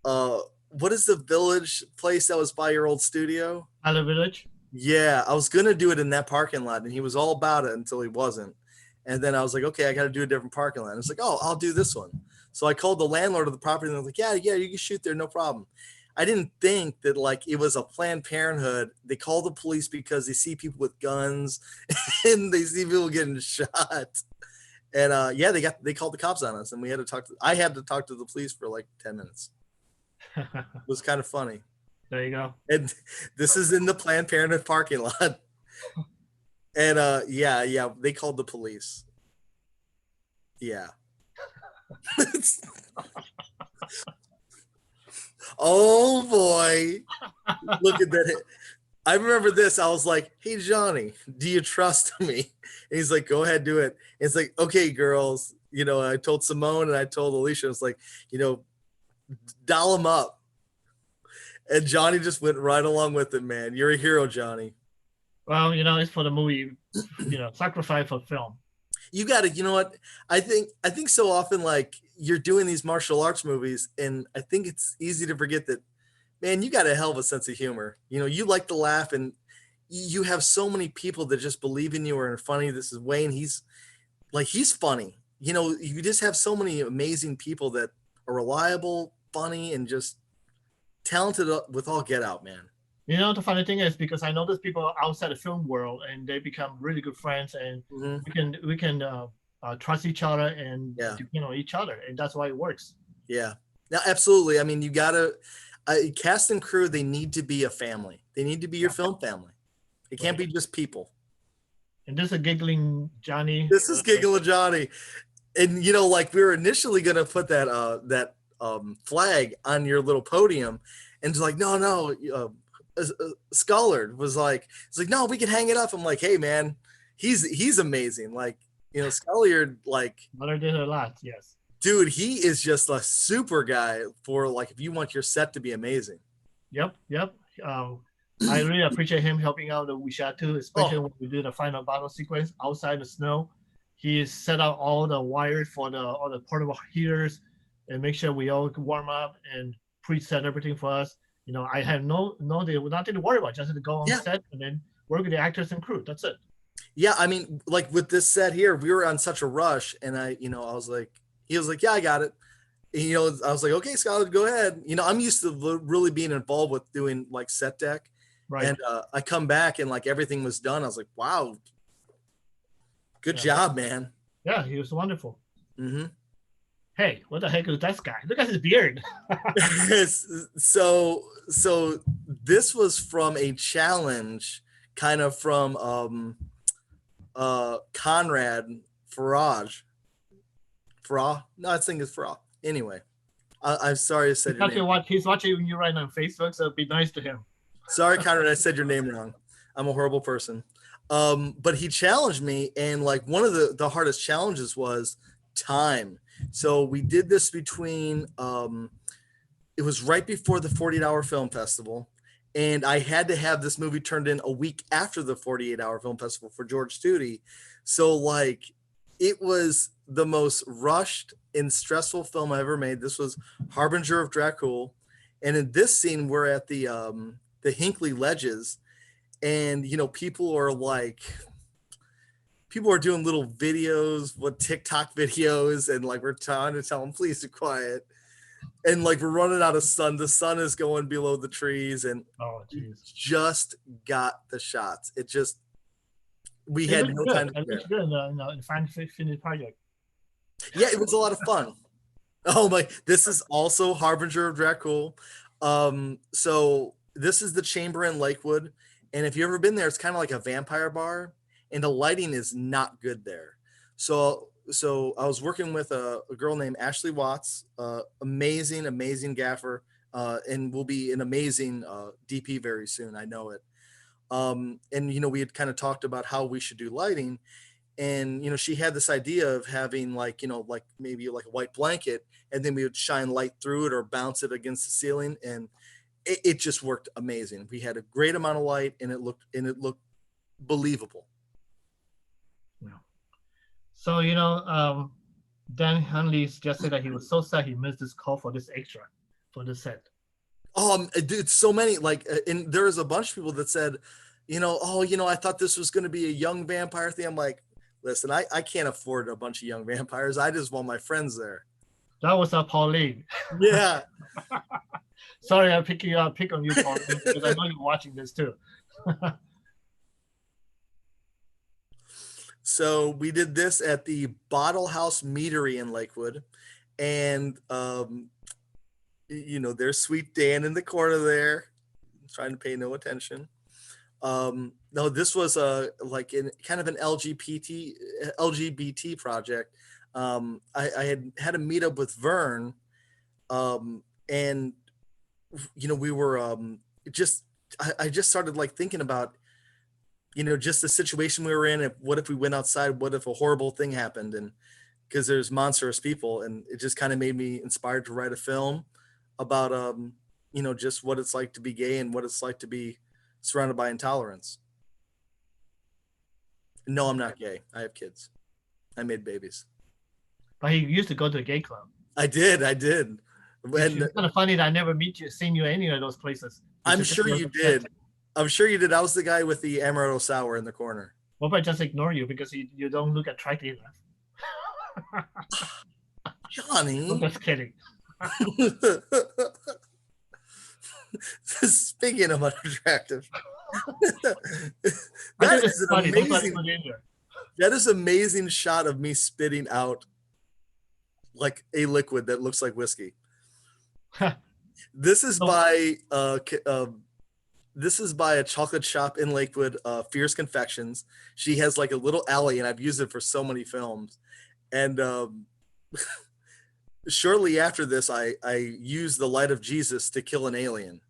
what is the Village place that was by your old studio? Hello Village. Yeah, I was gonna do it in that parking lot, and he was all about it until he wasn't. And then I was like, okay, I got to do a different parking lot. It's like, oh, I'll do this one. So I called the landlord of the property, and they're like, yeah, you can shoot there, no problem. I didn't think that it was a Planned Parenthood. They call the police because they see people with guns and they see people getting shot. And they called the cops on us, and I had to talk to the police for 10 minutes. It was kind of funny. There you go. And this is in the Planned Parenthood parking lot. And they called the police. Yeah. Oh boy. Look at that. I remember this. I was like, hey Johnny, do you trust me? And he's like, go ahead, do it. And it's like, okay, girls. I told Simone and I told Alicia, it's like, doll him up. And Johnny just went right along with it, man. You're a hero, Johnny. Well, it's for the movie, sacrifice for film. You got to, you know what? I think so often, like, you're doing these martial arts movies, and I think it's easy to forget that, man, you got a hell of a sense of humor. You like to laugh, and you have so many people that just believe in you or are funny. This is Wayne. He's funny. You just have so many amazing people that are reliable, funny, and just talented with all get out, man. The funny thing is because I know there's people outside the film world and they become really good friends, and Hmm. we can trust each other and Yeah. depend on each other, and that's why it works. Yeah. No, absolutely. I mean, you gotta cast and crew. They need to be a family. They need to be your Yeah, film family. It can't right. be just people. And there's a giggling Johnny. This is Giggle and Johnny, and like we were initially gonna put that flag on your little podium, and it's like, no, no. Scullard was like, it's like, no, we can hang it up. I'm like, hey, man, he's amazing. Like, Scullard, like, Mother did a lot, yes. dude, he is just a super guy for, like, if you want your set to be amazing. Yep, yep. I really appreciate him helping out the Wisha too, especially Oh, when we do the final battle sequence outside the snow. He set out all the wires for all the portable heaters and make sure we all warm up and preset everything for us. I have nothing to worry about. Just to go on yeah. set and then work with the actors and crew. That's it. Yeah, I mean, like with this set here, we were on such a rush, and I was like, he was like, yeah, I got it. And, I was like, okay, Skylar, go ahead. I'm used to really being involved with doing like set deck, Right. and I come back and like everything was done. I was like, wow, good Yeah. job, man. Yeah, he was wonderful. Hmm. Hey, what the heck is that guy? Look at his beard. So this was from a challenge, kind of from Conrad Faraj. Farah? No, I think it's Farah. Anyway, I'm sorry I said your name. He's watching you right now on Facebook, so be nice to him. Sorry, Conrad, I said your name wrong. I'm a horrible person. But he challenged me, and like one of the hardest challenges was time. So we did this between it was right before the 48-hour film festival, and I had to have this movie turned in a week after the 48-hour film festival for George Studi. So like it was the most rushed and stressful film I ever made. This was Harbinger of Dracul, and in this scene we're at the Hinckley Ledges, and people are doing little videos, what TikTok videos, and like we're trying to tell them please be quiet, and like we're running out of sun. The sun is going below the trees, and Oh, we jeez. just got the shots. We It had looks no good. time to It prepare. looks good in the final finished project. Yeah, it was a lot of fun. Oh my, this is also Harbinger of Dracul. So this is the Chamber in Lakewood, and if you've ever been there, it's kind of like a vampire bar, and the lighting is not good there. So I was working with a girl named Ashley Watts, amazing, amazing gaffer, and will be an amazing DP very soon. I know it. And we had kind of talked about how we should do lighting, and she had this idea of having like like maybe like a white blanket, and then we would shine light through it or bounce it against the ceiling, and it just worked amazing. We had a great amount of light, and it looked believable. Yeah. So Dan Hanley just said that he was so sad he missed this call for this extra for the set. Dude, so many, like, and there was a bunch of people that said, I thought this was going to be a young vampire thing. I'm like, listen, I can't afford a bunch of young vampires. I just want my friends there. That was Pauline. Yeah. Sorry, I pick on you, Pauline, because I know you're watching this too. So we did this at the Bottle House Meadery in Lakewood, and there's Sweet Dan in the corner there, trying to pay no attention. No, this was like in kind of an LGBT project. I had a meetup with Vern, and we were just I just started like thinking about just the situation we were in. What if we went outside? What if a horrible thing happened? And because there's monstrous people, and it just kind of made me inspired to write a film about just what it's like to be gay and what it's like to be surrounded by intolerance. No, I'm not gay. I have kids. I made babies. But he used to go to a gay club. I did. I did. It's And kind of funny that I never seen you any of those places. I'm It's just sure was you upset. did. I'm sure you did. I was the guy with the amaretto sour in the corner. What if I just ignore you because you don't look attractive enough? I'm Johnny. just kidding. Speaking of unattractive, I that think it's is an funny. That's why I amazing. put it in there. That is amazing shot of me spitting out like a liquid that looks like whiskey. This is So, by this is by a chocolate shop in Lakewood, Fierce Confections. She has like a little alley, and I've used it for so many films. And shortly after this, I used the light of Jesus to kill an alien,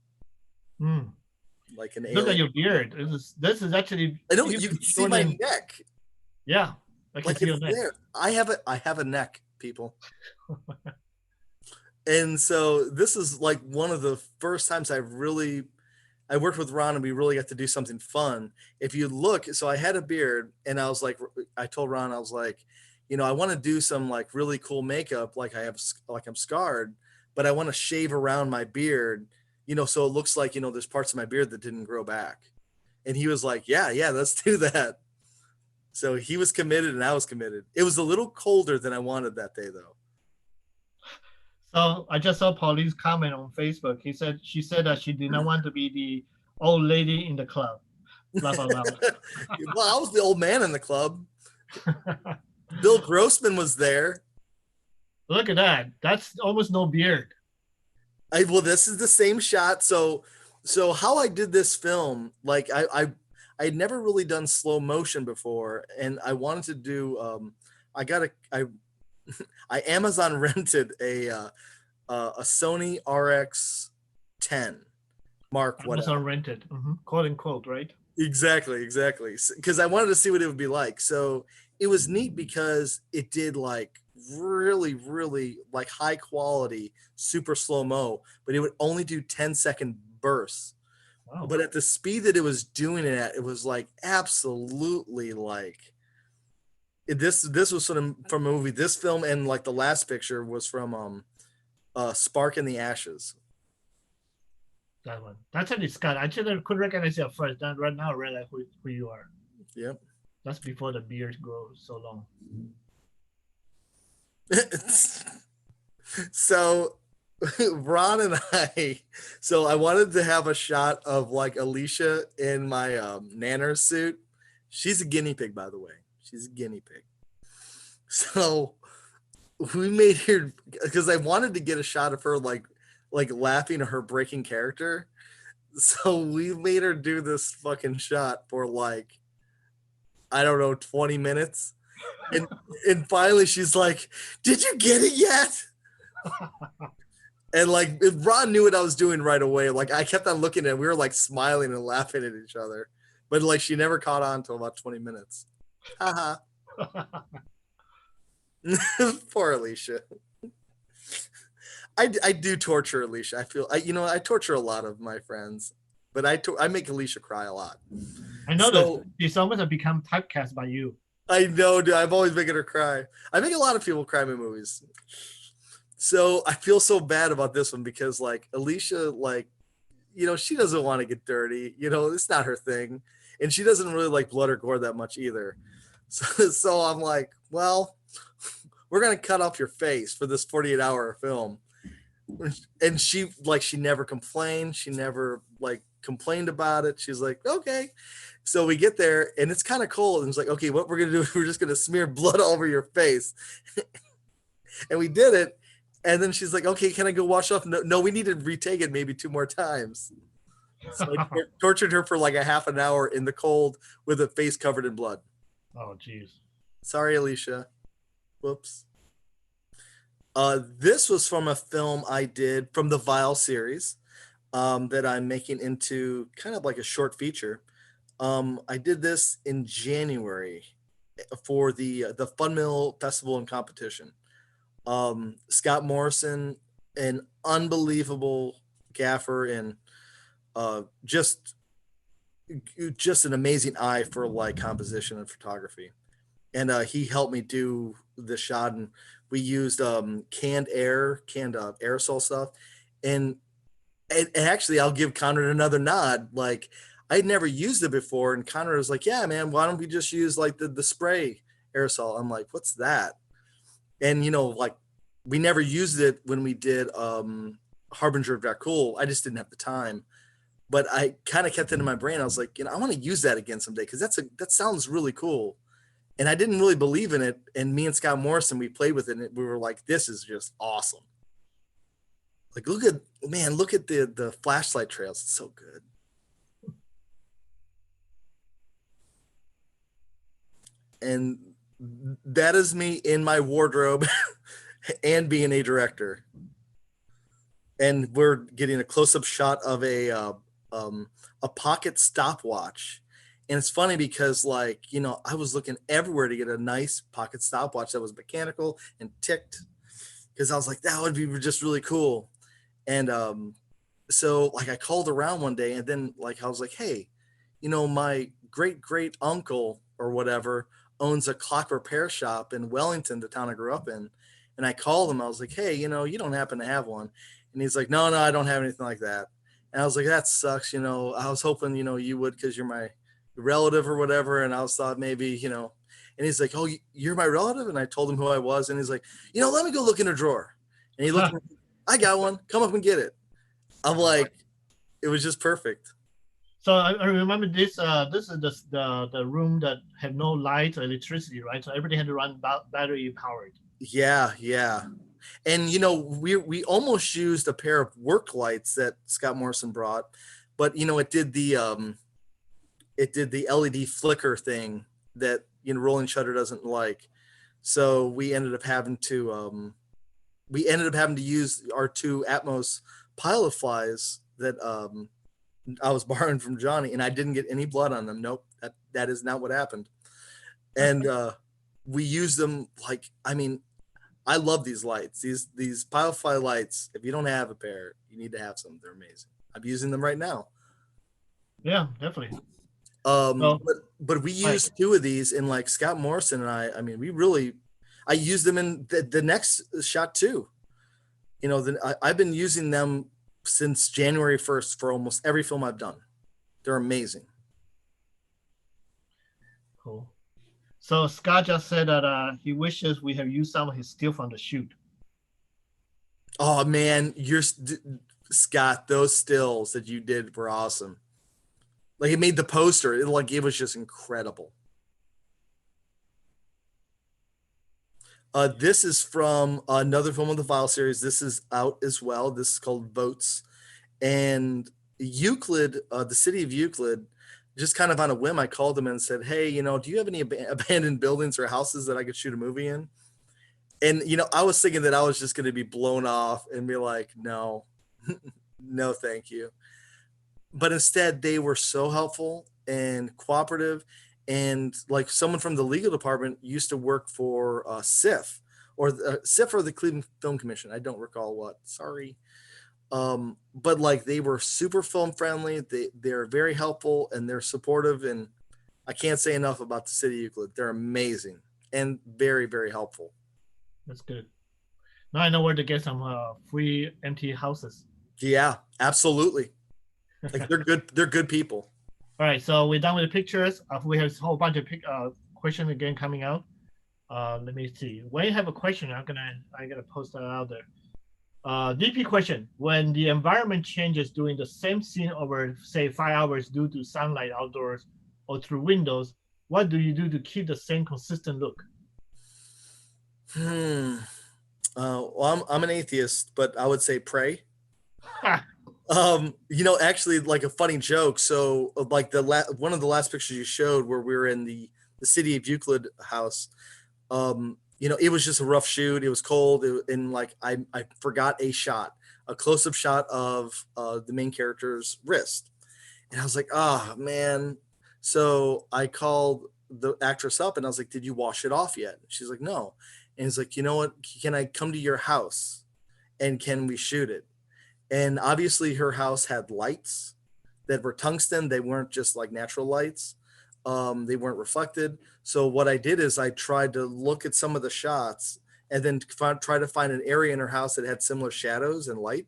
like an look at alien. your beard. This is actually. I know you you can see my neck, Yeah, I can like see your it's neck. there. I have a neck, people. And so this is like one of the first times I worked with Ron and we really got to do something fun. If you look, so I had a beard and I was like, I told Ron, I was like, I want to do some like really cool makeup. Like like I'm scarred, but I want to shave around my beard, so it looks like, there's parts of my beard that didn't grow back. And he was like, yeah, let's do that. So he was committed and I was committed. It was a little colder than I wanted that day though. So I just saw Pauline's comment on Facebook. She said that she did not want to be the old lady in the club. Laugh out loud. Well, I was the old man in the club. Bill Grossman was there. Look at that. That's almost no beard. Well, this is the same shot. So how I did this film, like I'd never really done slow motion before, and I wanted to do. I Amazon rented a Sony RX10 Mark whatever. Rented, quote unquote, right? Exactly. Because I wanted to see what it would be like. So it was neat because it did like really, really like high quality, super slow mo, but it would only do 10-second bursts. Wow. But at the speed that it was doing it at, it was like absolutely like this was sort of from a movie. This film and like the last picture was from Spark in the Ashes. That one. That's actually Scott. I actually could recognize you at first. Then right now I realize who you are. Yep. That's before the beard grows so long. So Ron and I wanted to have a shot of like Alicia in my nanner suit. She's a guinea pig, by the way. She's a guinea pig. So we made her, because I wanted to get a shot of her like laughing at her breaking character. So we made her do this fucking shot for like, I don't know, 20 minutes. And finally she's like, did you get it yet? And like Ron knew what I was doing right away. Like I kept on looking at it. We were like smiling and laughing at each other. But like she never caught on until about 20 minutes. Haha. Poor Alicia. I do torture Alicia. I feel I torture a lot of my friends, but I make Alicia cry a lot. I know that she's almost become typecast by you. I know, dude. I've always making her cry. I make a lot of people cry in movies. So I feel so bad about this one because like Alicia, like, she doesn't want to get dirty. It's not her thing. And she doesn't really like blood or gore that much either. So I'm like, well, we're going to cut off your face for this 48-hour film. And she never complained. She never like complained about it. She's like, okay. So we get there and it's kind of cold. And it's like, okay, what we're going to do, we're just going to smear blood all over your face. And we did it. And then she's like, okay, can I go wash off? No, we need to retake it maybe 2 more times. So I tortured her for like a half an hour in the cold with a face covered in blood. Oh, geez. Sorry, Alicia. Whoops. This was from a film I did from the Vile series that I'm making into kind of like a short feature. I did this in January for the Fun Mill Festival and Competition. Scott Morrison, an unbelievable gaffer and just just an amazing eye for like composition and photography. And he helped me do the shot, and we used canned aerosol stuff. And actually, I'll give Conrad another nod. Like, I'd never used it before, and Conrad was like, "Yeah, man, why don't we just use like the spray aerosol?" I'm like, "What's that?" And like, we never used it when we did Harbinger of Dracul. I just didn't have the time, but I kind of kept it in my brain. I was like, I want to use that again someday because that sounds really cool. And I didn't really believe in it. And me and Scott Morrison, we played with it, and we were like, "This is just awesome." Like, look at the flashlight trails. It's so good. And that is me in my wardrobe and being a director. And we're getting a close-up shot of a pocket stopwatch. And it's funny because, like, I was looking everywhere to get a nice pocket stopwatch that was mechanical and ticked, because I was like, that would be just really cool. And so, like, I called around one day, and then, like, I was like, hey, my great uncle or whatever owns a clock repair shop in Wellington, the town I grew up in. And I called him. I was like, hey, you don't happen to have one? And he's like, no, I don't have anything like that. And I was like, that sucks. I was hoping, you would, because you're my relative or whatever. And I was thought maybe, and he's like, oh, you're my relative? And I told him who I was. And he's like, let me go look in a drawer. And he looked, I got one. Come up and get it. I'm like, it was just perfect. So I remember this. This is the room that had no light or electricity, right? So everything had to run battery powered. Yeah. And we almost used a pair of work lights that Scott Morrison brought, but it did the LED flicker thing that rolling shutter doesn't like. So we ended up having to use our two Atmos pilot flies that I was borrowing from Johnny, and I didn't get any blood on them. Nope, that is not what happened. And we used them like, I love these lights. These pilot fly lights. If you don't have a pair, you need to have some. They're amazing. I'm using them right now. Yeah, definitely. But we used two of these, and like Scott Morrison and I used them in the next shot too. I've been using them since January 1st for almost every film I've done. They're amazing. Cool. So Scott just said that he wishes we have used some of his still from the shoot. Oh man, Scott, those stills that you did were awesome. Like, it made the poster. It was just incredible. This is from another film of the File series. This is out as well. This is called Votes. And Euclid, the city of Euclid, just kind of on a whim, I called them and said, hey, do you have any abandoned buildings or houses that I could shoot a movie in? And, I was thinking that I was just going to be blown off and be like, no, no, thank you. But instead, they were so helpful and cooperative. And like, someone from the legal department used to work for SIF or the Cleveland Film Commission. I don't recall what. Sorry. But like, they were super film friendly. They're very helpful and they're supportive. And I can't say enough about the city of Euclid. They're amazing and very, very helpful. That's good. Now I know where to get some free empty houses. Yeah, absolutely. Like, they're good. They're good people. All right, so we're done with the pictures. We have a whole bunch of questions again coming out. Let me see. When you have a question, I'm gonna post that out there. DP question: when the environment changes during the same scene over, say, 5 hours due to sunlight outdoors or through windows, what do you do to keep the same consistent look? Well, I'm an atheist, but I would say pray. Actually, like, a funny joke. So like one of the last pictures you showed where we were in the city of Euclid house, it was just a rough shoot. It was cold. And like, I forgot a close-up shot of the main character's wrist. And I was like, oh man. So I called the actress up and I was like, did you wash it off yet? She's like, no. And he's like, you know what? Can I come to your house and can we shoot it? And obviously her house had lights that were tungsten. They weren't just like natural lights. They weren't reflected. So what I did is I tried to look at some of the shots and then try to find an area in her house that had similar shadows and light.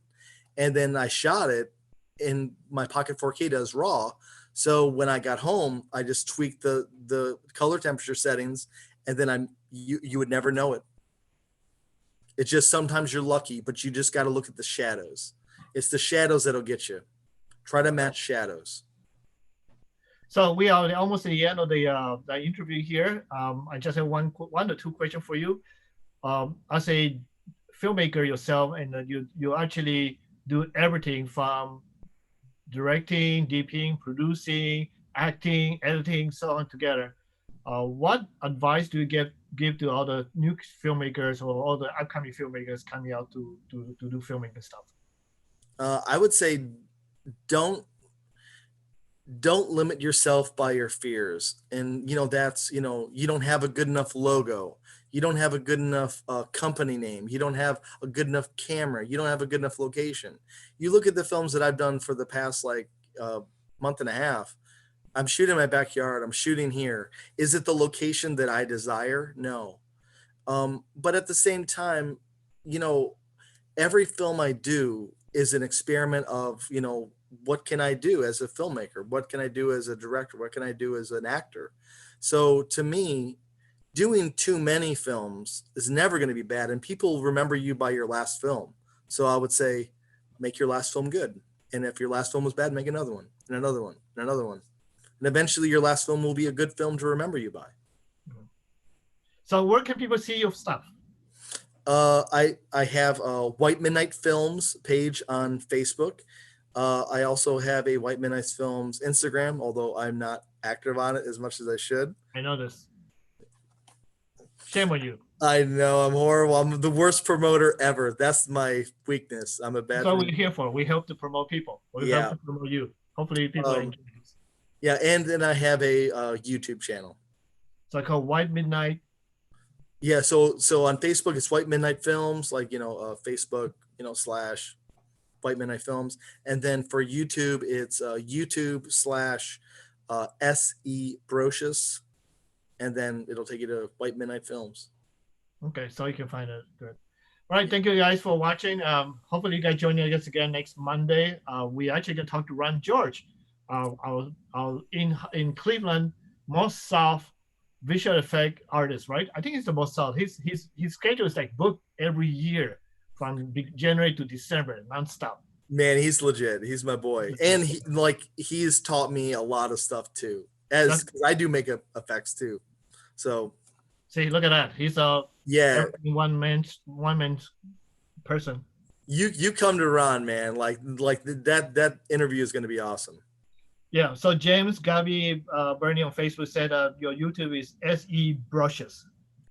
And then I shot it in my Pocket 4K does raw. So when I got home, I just tweaked the color temperature settings, and then you would never know it. It's just sometimes you're lucky, but you just got to look at the shadows. It's the shadows that'll get you. Try to match shadows. So we are almost at the end of the interview here. I just have one or two questions for you. As a filmmaker yourself, and you actually do everything from directing, DPing, producing, acting, editing, so on together. What advice do you give to all the new filmmakers or all the upcoming filmmakers coming out to do filmmaking stuff? I would say don't limit yourself by your fears. And that's you don't have a good enough logo, you don't have a good enough company name, you don't have a good enough camera, you don't have a good enough location. You look at the films that I've done for the past month and a half. I'm shooting in my backyard, I'm shooting here. Is it the location that I desire? No. But at the same time, every film I do is an experiment of, what can I do as a filmmaker? What can I do as a director? What can I do as an actor? So to me, doing too many films is never going to be bad. And people remember you by your last film. So I would say, make your last film good. And if your last film was bad, make another one and another one and another one. And eventually your last film will be a good film to remember you by. So where can people see your stuff? I have a White Midnight Films page on Facebook. I also have a White Midnight Films Instagram, although I'm not active on it as much as I should. I know this. Shame on you. I know, I'm horrible. I'm the worst promoter ever. That's my weakness. I'm a bad. That's what we're here for. We help to promote people. We help to promote you. Hopefully people enjoy this. Yeah, and then I have a YouTube channel. So I call White Midnight. Yeah, so on Facebook it's White Midnight Films, Facebook, / White Midnight Films, and then for YouTube it's YouTube / SE Brosius, and then it'll take you to White Midnight Films. Okay, so you can find it. Good. All right, thank you guys for watching. Hopefully you guys join us again next Monday. We actually gonna talk to Ron George, our in Cleveland most south visual effect artist, right? I think it's the most south. His schedule is like booked every year from January to December, nonstop. Man, he's legit. He's my boy, and he's taught me a lot of stuff too. Because I do make effects too. So see, look at that. He's a one man person. You come to Ron, man. Like that interview is going to be awesome. Yeah. So James Gabby Bernie on Facebook said your YouTube is SE Brosius.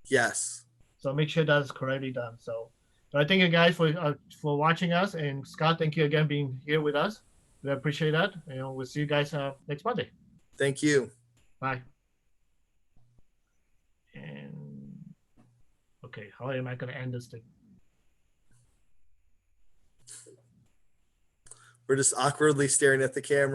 Yes. So make sure that's correctly done. So, but I thank you guys for watching us, and Scott, thank you again being here with us. We appreciate that, and we'll see you guys next Monday. Thank you. Bye. And okay, how am I going to end this thing? We're just awkwardly staring at the camera.